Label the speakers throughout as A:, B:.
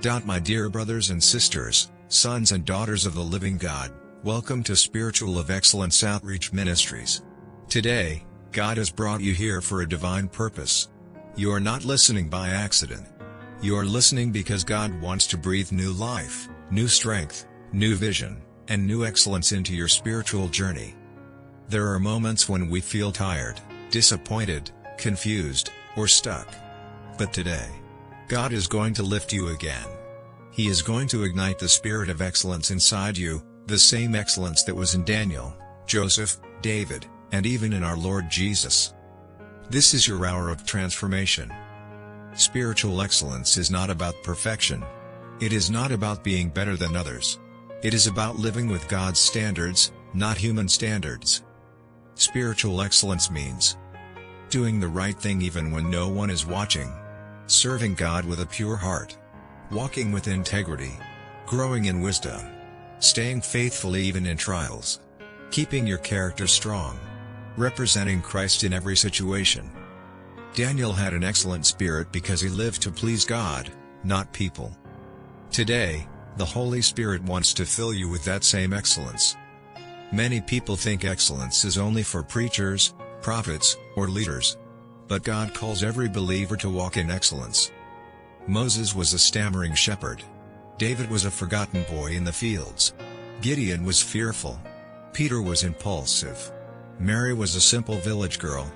A: My dear brothers and sisters, sons and daughters of the living God, welcome to Spiritual of Excellence Outreach Ministries. Today, God has brought you here for a divine purpose. You are not listening by accident. You are listening because God wants to breathe new life, new strength, new vision, and new excellence into your spiritual journey. There are moments when we feel tired, disappointed, confused, or stuck. But today, God is going to lift you again. He is going to ignite the spirit of excellence inside you, the same excellence that was in Daniel, Joseph, David, and even in our Lord Jesus. This is your hour of transformation. Spiritual excellence is not about perfection. It is not about being better than others. It is about living with God's standards, not human standards. Spiritual excellence means doing the right thing even when no one is watching, serving God with a pure heart, walking with integrity, growing in wisdom, staying faithful even in trials, keeping your character strong, representing Christ in every situation. Daniel had an excellent spirit because he lived to please God, not people. Today, the Holy Spirit wants to fill you with that same excellence. Many people think excellence is only for preachers, prophets, or leaders. But God calls every believer to walk in excellence. Moses was a stammering shepherd. David was a forgotten boy in the fields. Gideon was fearful. Peter was impulsive. Mary was a simple village girl.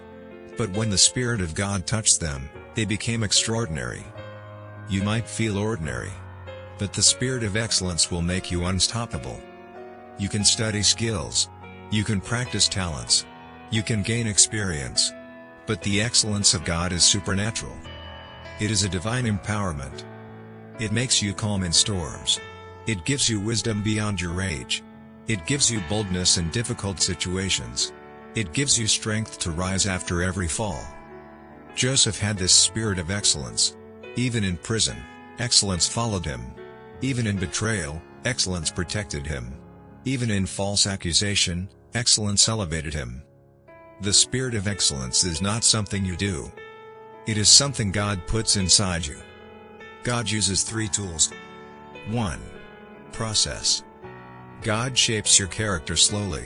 A: But when the Spirit of God touched them, they became extraordinary. You might feel ordinary, but the Spirit of excellence will make you unstoppable. You can study skills. You can practice talents. You can gain experience. But the excellence of God is supernatural. It is a divine empowerment. It makes you calm in storms. It gives you wisdom beyond your age. It gives you boldness in difficult situations. It gives you strength to rise after every fall. Joseph had this spirit of excellence. Even in prison, excellence followed him. Even in betrayal, excellence protected him. Even in false accusation, excellence elevated him. The spirit of excellence is not something you do. It is something God puts inside you. God uses 3 tools. 1. Process. God shapes your character slowly.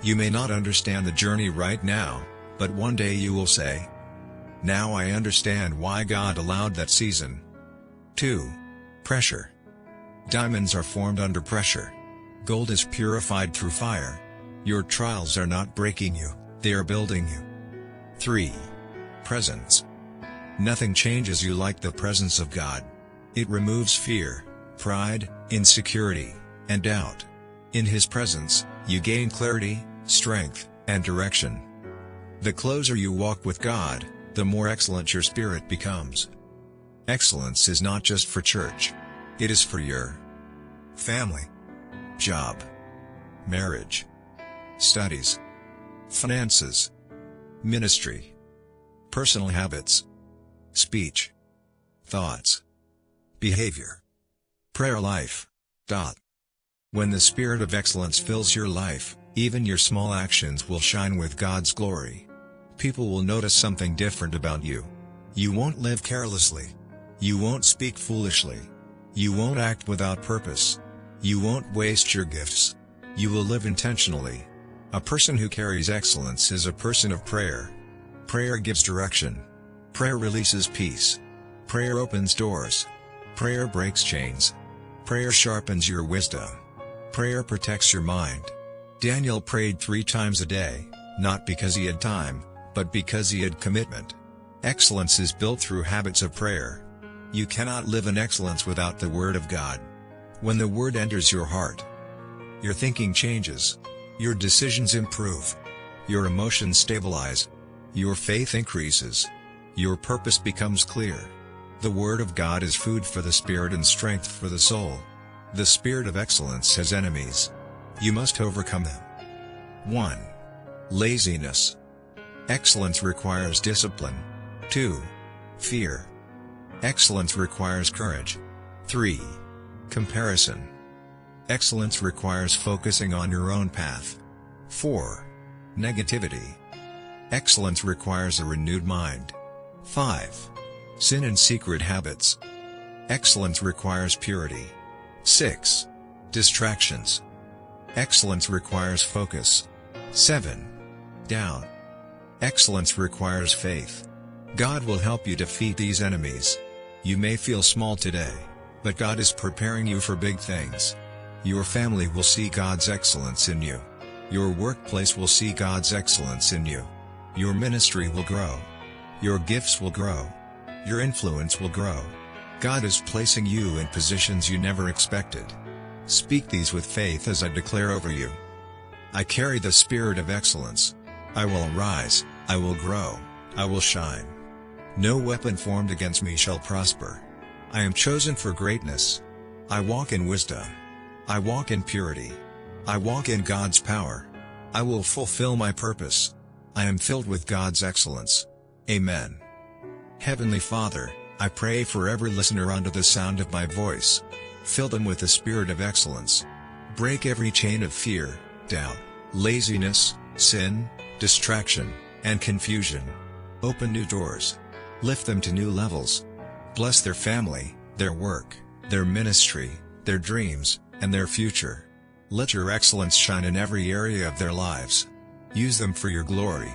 A: You may not understand the journey right now, but one day you will say, "Now I understand why God allowed that season." 2. Pressure. Diamonds are formed under pressure. Gold is purified through fire. Your trials are not breaking you, they are building you. 3. Presence. Nothing changes you like the presence of God. It removes fear, pride, insecurity, and doubt. In His presence, you gain clarity, strength, and direction. The closer you walk with God, the more excellent your spirit becomes. Excellence is not just for church. It is for your family, job, marriage, studies, finances, ministry, personal habits, speech, thoughts, behavior, prayer life. When the spirit of excellence fills your life, even your small actions will shine with God's glory. People will notice something different about you. You won't live carelessly. You won't speak foolishly. You won't act without purpose. You won't waste your gifts. You will live intentionally. A person who carries excellence is a person of prayer. Prayer gives direction. Prayer releases peace. Prayer opens doors. Prayer breaks chains. Prayer sharpens your wisdom. Prayer protects your mind. Daniel prayed 3 times a day, not because he had time, but because he had commitment. Excellence is built through habits of prayer. You cannot live in excellence without the Word of God. When the Word enters your heart, your thinking changes. Your decisions improve. Your emotions stabilize. Your faith increases. Your purpose becomes clear. The Word of God is food for the spirit and strength for the soul. The spirit of excellence has enemies. You must overcome them. 1. Laziness. Excellence requires discipline. 2. Fear. Excellence requires courage. 3. Comparison. Excellence requires focusing on your own path. 4. Negativity. Excellence requires a renewed mind. 5. Sin and secret habits. Excellence requires purity. 6. Distractions. Excellence requires focus. 7. Down. Excellence requires faith. God will help you defeat these enemies. You may feel small today, but God is preparing you for big things. Your family will see God's excellence in you. Your workplace will see God's excellence in you. Your ministry will grow. Your gifts will grow. Your influence will grow. God is placing you in positions you never expected. Speak these with faith as I declare over you. I carry the spirit of excellence. I will arise, I will grow, I will shine. No weapon formed against me shall prosper. I am chosen for greatness. I walk in wisdom. I walk in purity. I walk in God's power. I will fulfill my purpose. I am filled with God's excellence. Amen. Heavenly Father, I pray for every listener under the sound of my voice. Fill them with the spirit of excellence. Break every chain of fear, doubt, laziness, sin, distraction, and confusion. Open new doors. Lift them to new levels. Bless their family, their work, their ministry, their dreams, and their future. Let your excellence shine in every area of their lives. Use them for your glory.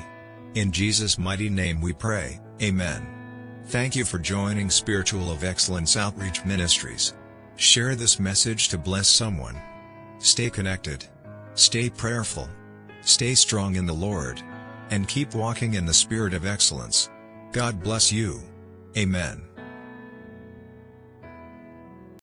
A: In Jesus' mighty name we pray, Amen. Thank you for joining Spiritual of Excellence Outreach Ministries. Share this message to bless someone. Stay connected. Stay prayerful. Stay strong in the Lord. And keep walking in the spirit of excellence. God bless you. Amen.